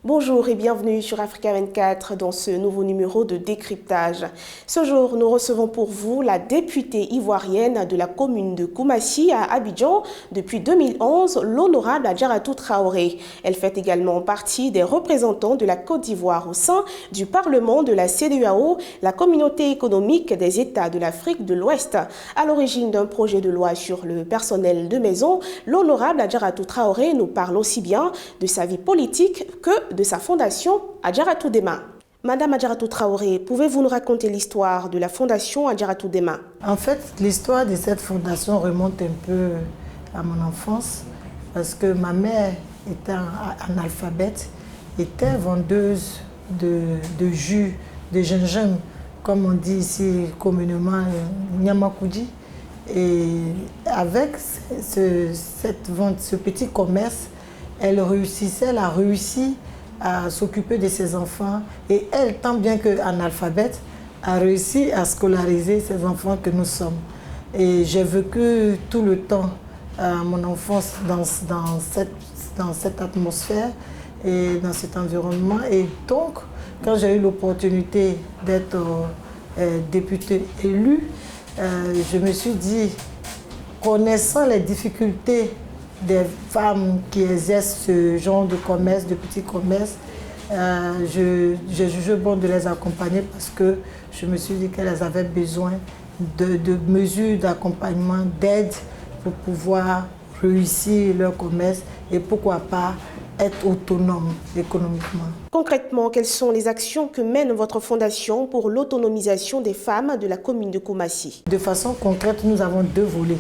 Bonjour et bienvenue sur Africa 24 dans ce nouveau numéro de décryptage. Ce jour, nous recevons pour vous la députée ivoirienne de la commune de Koumassi à Abidjan depuis 2011, l'honorable Adjaratou Traoré. Elle fait également partie des représentants de la Côte d'Ivoire au sein du Parlement de la CEDEAO, la communauté économique des États de l'Afrique de l'Ouest. À l'origine d'un projet de loi sur le personnel de maison, l'honorable Adjaratou Traoré nous parle aussi bien de sa vie politique que de sa fondation Adjaratou Dema. Madame Adjaratou Traoré, pouvez-vous nous raconter l'histoire de la fondation Adjaratou Dema? En fait, l'histoire de cette fondation remonte un peu à mon enfance parce que ma mère était analphabète, était vendeuse de jus de gingembre, comme on dit ici communément Nyamakoudi. Et avec cette vente, ce petit commerce, elle a réussi à s'occuper de ses enfants et elle, tant bien qu'analphabète, a réussi à scolariser ces enfants que nous sommes. Et j'ai vécu tout le temps mon enfance dans cette atmosphère et dans cet environnement. Et donc, quand j'ai eu l'opportunité d'être députée élue, je me suis dit, connaissant les difficultés des femmes qui exercent ce genre de commerce, de petits commerces, j'ai jugé bon de les accompagner parce que je me suis dit qu'elles avaient besoin de mesures d'accompagnement, d'aide pour pouvoir réussir leur commerce et pourquoi pas être autonome économiquement. Concrètement, quelles sont les actions que mène votre fondation pour l'autonomisation des femmes de la commune de Koumassi? De façon concrète, nous avons deux volets.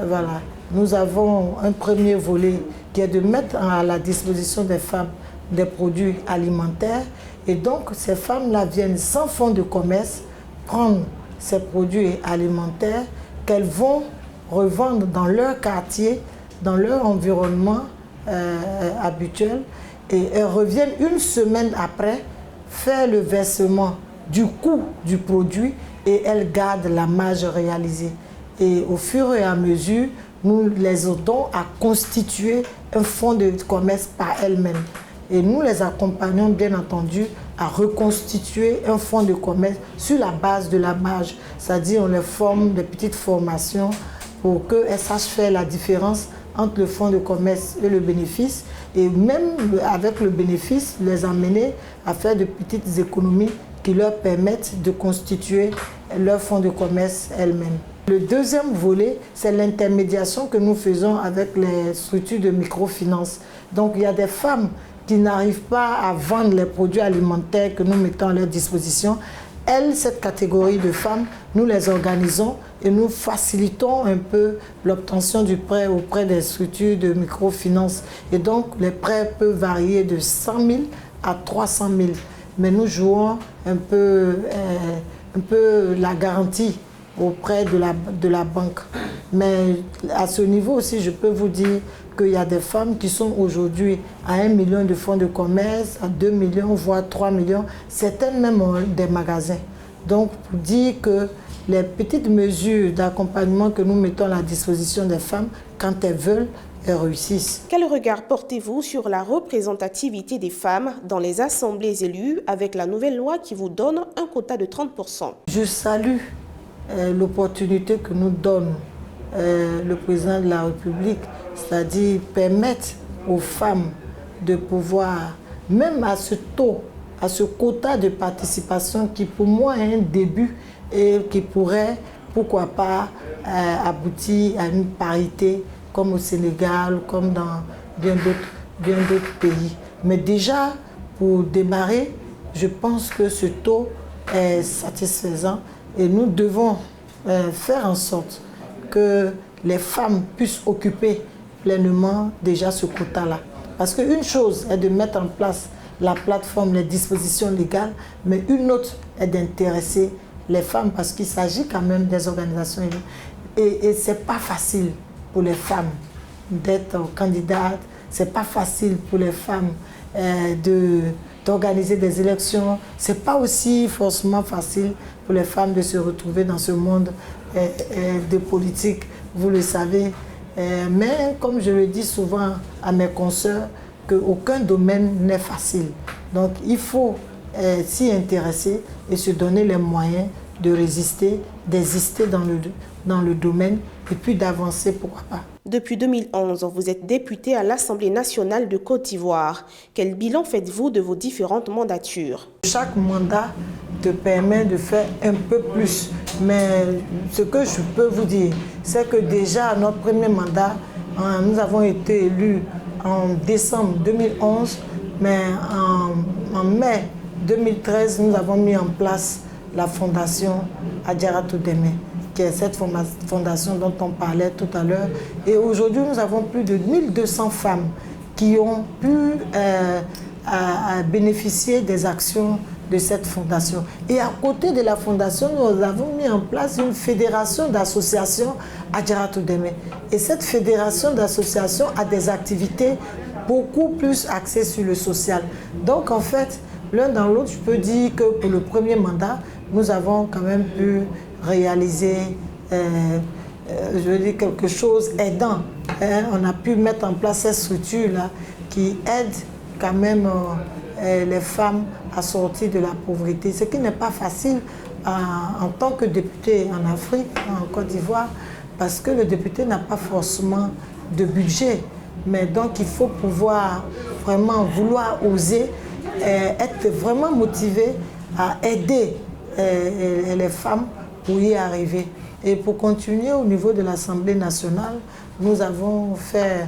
Voilà. Nous avons un premier volet qui est de mettre à la disposition des femmes des produits alimentaires. Et donc, ces femmes-là viennent sans fonds de commerce prendre ces produits alimentaires qu'elles vont revendre dans leur quartier, dans leur environnement habituel. Et elles reviennent une semaine après faire le versement du coût du produit et elles gardent la marge réalisée. Et au fur et à mesure, nous les aidons à constituer un fonds de commerce par elles-mêmes. Et nous les accompagnons bien entendu à reconstituer un fonds de commerce sur la base de la marge. C'est-à-dire on les forme des petites formations pour qu'elles sachent faire la différence entre le fonds de commerce et le bénéfice. Et même avec le bénéfice, les amener à faire de petites économies qui leur permettent de constituer leur fonds de commerce elles-mêmes. Le deuxième volet, c'est l'intermédiation que nous faisons avec les structures de microfinance. Donc il y a des femmes qui n'arrivent pas à vendre les produits alimentaires que nous mettons à leur disposition. Elles, cette catégorie de femmes, nous les organisons et nous facilitons un peu l'obtention du prêt auprès des structures de microfinance. Et donc les prêts peuvent varier de 100 000 à 300 000. Mais nous jouons un peu la garantie auprès de la banque. Mais à ce niveau aussi, je peux vous dire qu'il y a des femmes qui sont aujourd'hui à 1 million de fonds de commerce, à 2 millions, voire 3 millions, certaines même ont des magasins. Donc, pour dire que les petites mesures d'accompagnement que nous mettons à la disposition des femmes, quand elles veulent, elles réussissent. Quel regard portez-vous sur la représentativité des femmes dans les assemblées élues avec la nouvelle loi qui vous donne un quota de 30%? Je salue l'opportunité que nous donne le président de la République, c'est-à-dire permettre aux femmes de pouvoir, même à ce taux, à ce quota de participation qui pour moi est un début et qui pourrait, pourquoi pas, aboutir à une parité comme au Sénégal, comme dans bien d'autres pays. Mais déjà, pour démarrer, je pense que ce taux est satisfaisant. Et nous devons faire en sorte que les femmes puissent occuper pleinement déjà ce quota-là. Parce qu'une chose est de mettre en place la plateforme, les dispositions légales, mais une autre est d'intéresser les femmes parce qu'il s'agit quand même des organisations. Et ce n'est pas facile pour les femmes d'être candidates, ce n'est pas facile pour les femmes d'organiser des élections. Ce n'est pas aussi forcément facile pour les femmes de se retrouver dans ce monde de politique, vous le savez. Mais comme je le dis souvent à mes consoeurs, qu'aucun domaine n'est facile. Donc il faut s'y intéresser et se donner les moyens de résister, d'exister dans le domaine et puis d'avancer, pourquoi pas. Depuis 2011, vous êtes député à l'Assemblée nationale de Côte d'Ivoire. Quel bilan faites-vous de vos différentes mandatures? Chaque mandat te permet de faire un peu plus. Mais ce que je peux vous dire, c'est que déjà, notre premier mandat, nous avons été élus en décembre 2011, mais en mai 2013, nous avons mis en place la fondation Adjaratou Démé, qui est cette fondation dont on parlait tout à l'heure. Et aujourd'hui, nous avons plus de 1200 femmes qui ont pu bénéficier des actions de cette fondation. Et à côté de la fondation, nous avons mis en place une fédération d'associations Adjaratou Démé. Et cette fédération d'associations a des activités beaucoup plus axées sur le social. Donc en fait, l'un dans l'autre, je peux dire que pour le premier mandat, nous avons quand même pu réaliser je veux dire quelque chose aidant. On a pu mettre en place ces structures-là qui aident quand même les femmes à sortir de la pauvreté. Ce qui n'est pas facile en tant que député en Afrique, en Côte d'Ivoire, parce que le député n'a pas forcément de budget. Mais donc il faut pouvoir vraiment vouloir oser, être vraiment motivé à aider les femmes pour y arriver. Et pour continuer au niveau de l'Assemblée nationale, nous avons fait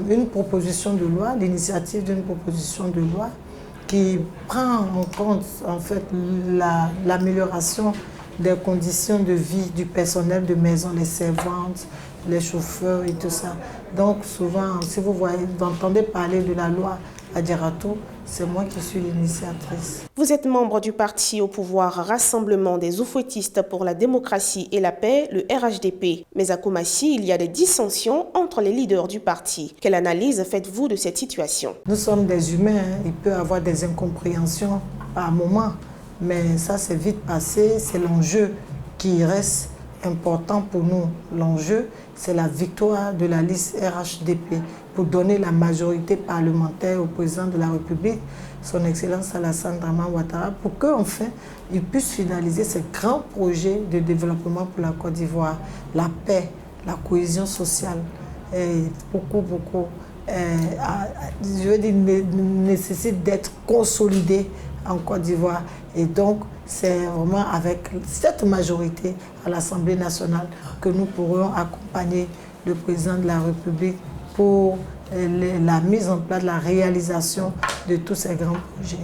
une proposition de loi, l'initiative d'une proposition de loi qui prend en compte en fait l'amélioration des conditions de vie du personnel de maison, les servantes, les chauffeurs et tout ça. Donc souvent, si vous entendez parler de la loi Adjaratou, c'est moi qui suis l'initiatrice. Vous êtes membre du parti au pouvoir Rassemblement des Oufouettistes pour la démocratie et la paix, le RHDP. Mais à Koumassi, il y a des dissensions entre les leaders du parti. Quelle analyse faites-vous de cette situation? Nous sommes des humains, il peut y avoir des incompréhensions par moment, mais ça c'est vite passé, c'est l'enjeu qui reste important pour nous. L'enjeu, c'est la victoire de la liste RHDP pour donner la majorité parlementaire au président de la République, son Excellence Alassane Dramane Ouattara, pour qu'enfin il puisse finaliser ce grand projet de développement pour la Côte d'Ivoire, la paix, la cohésion sociale, et beaucoup, je veux dire, nécessite d'être consolidé en Côte d'Ivoire. Et donc, c'est vraiment avec cette majorité à l'Assemblée nationale que nous pourrons accompagner le président de la République pour la mise en place, la réalisation de tous ces grands projets.